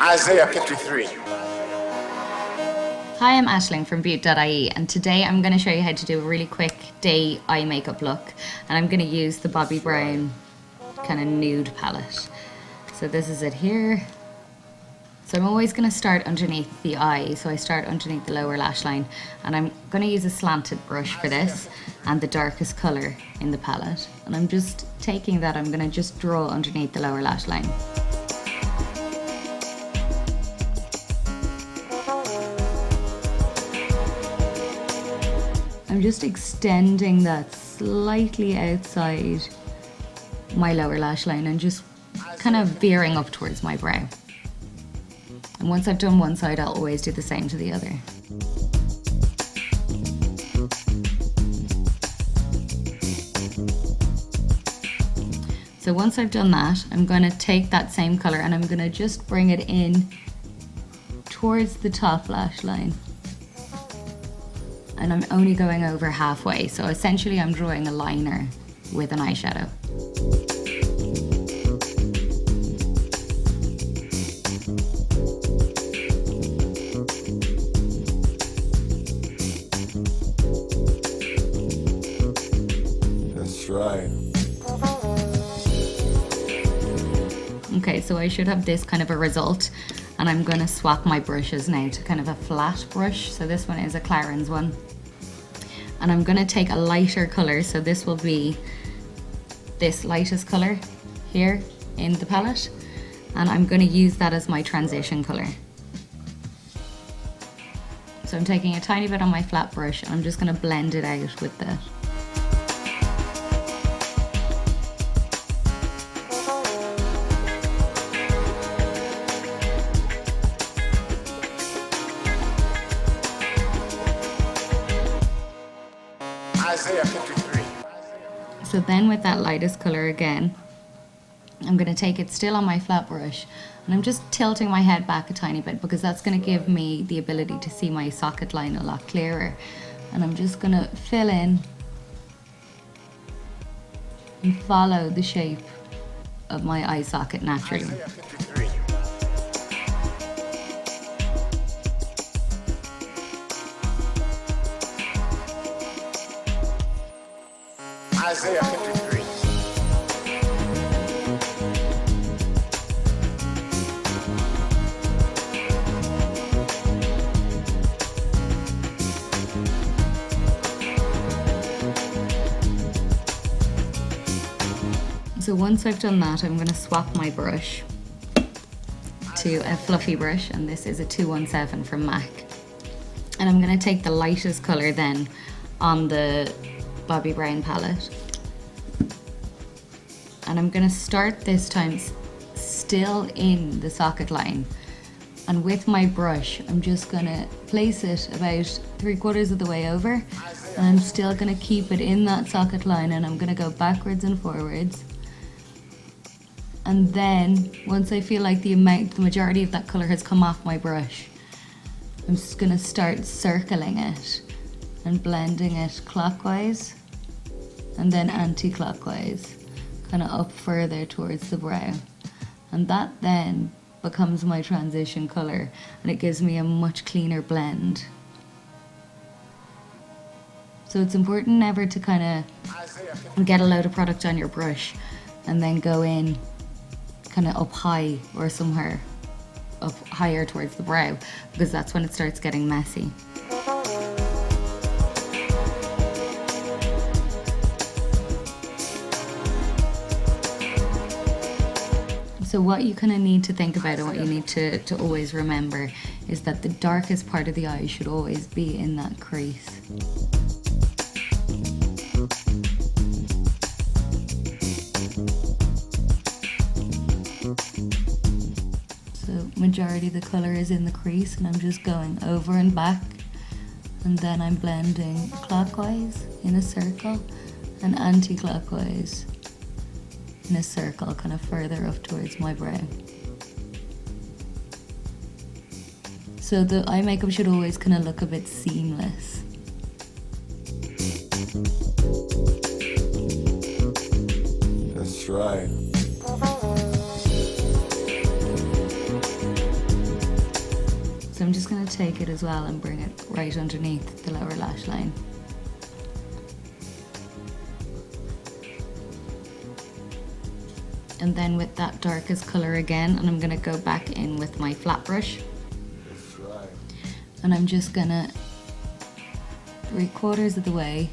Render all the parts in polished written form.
Isaiah 53. Hi, I'm Aisling from Beaut.ie, and today I'm going to show you how to do a really quick day eye makeup look, and I'm going to use the Bobbi Brown kind of nude palette. So this is it here. So I'm always going to start underneath the eye, so I start underneath the lower lash line, and I'm going to use a slanted brush for this and the darkest colour in the palette, and I'm just taking that, I'm going to just draw underneath the lower lash line. I'm just extending that slightly outside my lower lash line and just kind of veering up towards my brow. And once I've done one side, I'll always do the same to the other. So once I've done that, I'm going to take that same colour and I'm going to just bring it in towards the top lash line. And I'm only going over halfway, so essentially I'm drawing a liner with an eyeshadow. That's right. Okay, so I should have this kind of a result, and I'm going to swap my brushes now to kind of a flat brush. So this one is a Clarins one. And I'm going to take a lighter colour, so this will be this lightest colour here in the palette, and I'm going to use that as my transition colour. So I'm taking a tiny bit on my flat brush and I'm just going to blend it out with that. Isaiah 53. So then with that lightest colour again, I'm going to take it still on my flat brush and I'm just tilting my head back a tiny bit because that's going to give me the ability to see my socket line a lot clearer. And I'm just going to fill in and follow the shape of my eye socket naturally. Isaiah 53. Isaiah 53. So once I've done that, I'm going to swap my brush to a fluffy brush, and this is a 217 from MAC. And I'm going to take the lightest colour then on the Bobbi Brown palette. And I'm going to start this time still in the socket line. And with my brush, I'm just going to place it about 3/4 of the way over. And I'm still going to keep it in that socket line, and I'm going to go backwards and forwards. And then, once I feel like the majority of that colour has come off my brush, I'm just going to start circling it and blending it clockwise and then anti-clockwise, kind of up further towards the brow. And that then becomes my transition colour, and it gives me a much cleaner blend. So it's important never to kind of get a load of product on your brush and then go in kind of up high or somewhere up higher towards the brow, because that's when it starts getting messy. So what you kind of need to think about and what you need to always remember is that the darkest part of the eye should always be in that crease. So majority of the colour is in the crease, and I'm just going over and back, and then I'm blending clockwise in a circle and anti-clockwise in a circle, kind of further up towards my brow. So the eye makeup should always kind of look a bit seamless. That's right. I'm just going to take it as well and bring it right underneath the lower lash line. And then with that darkest colour again, and I'm going to go back in with my flat brush. That's right. And I'm just going to 3/4 of the way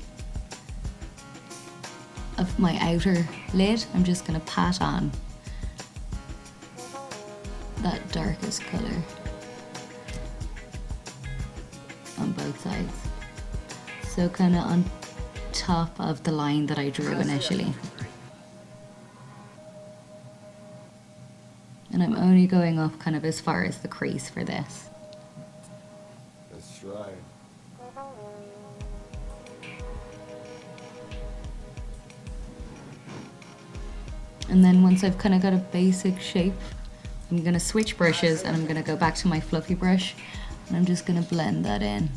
of my outer lid, I'm just going to pat on that darkest colour on both sides. So kind of on top of the line that I drew initially. And I'm only going up kind of as far as the crease for this. That's right. And then once I've kind of got a basic shape, I'm going to switch brushes and I'm going to go back to my fluffy brush and I'm just going to blend that in.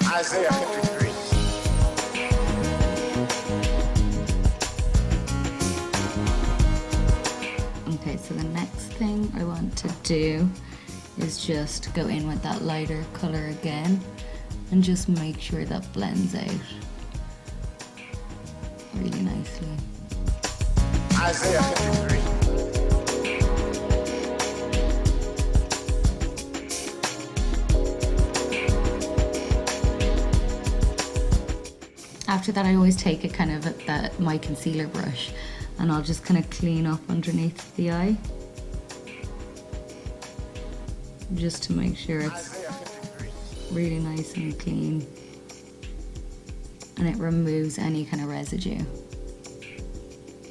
Isaiah 53. Okay, so the next thing I want to do is just go in with that lighter color again and just make sure that blends out really nicely. Isaiah 53. After that, I always take it kind of at my concealer brush and I'll just kind of clean up underneath the eye just to make sure it's really nice and clean and it removes any kind of residue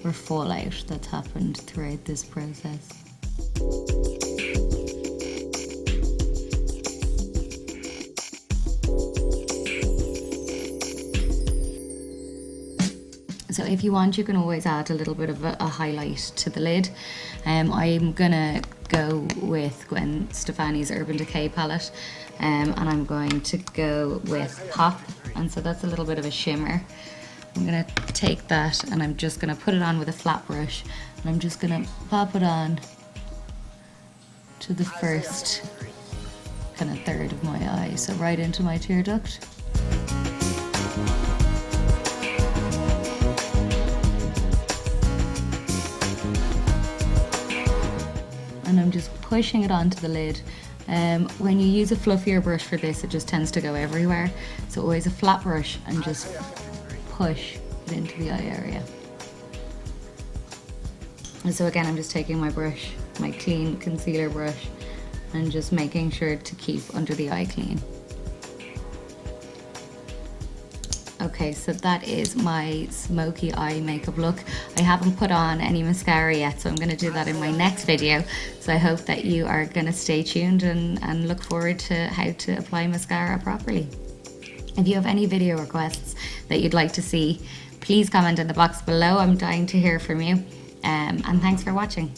or fallout that's happened throughout this process. So if you want, you can always add a little bit of a highlight to the lid. I'm gonna go with Gwen Stefani's Urban Decay palette and I'm going to go with Pop, and so that's a little bit of a shimmer. I'm gonna take that and I'm just gonna put it on with a flat brush and I'm just gonna pop it on to the first kind of third of my eye, so right into my tear duct. And I'm just pushing it onto the lid. When you use a fluffier brush for this, it just tends to go everywhere. So always a flat brush and just push it into the eye area. And so again, I'm just taking my brush, my clean concealer brush, and just making sure to keep under the eye clean. Okay, so that is my smoky eye makeup look. I haven't put on any mascara yet, so I'm going to do that in my next video. So I hope that you are going to stay tuned and look forward to how to apply mascara properly. If you have any video requests that you'd like to see, please comment in the box below. I'm dying to hear from you. And thanks for watching.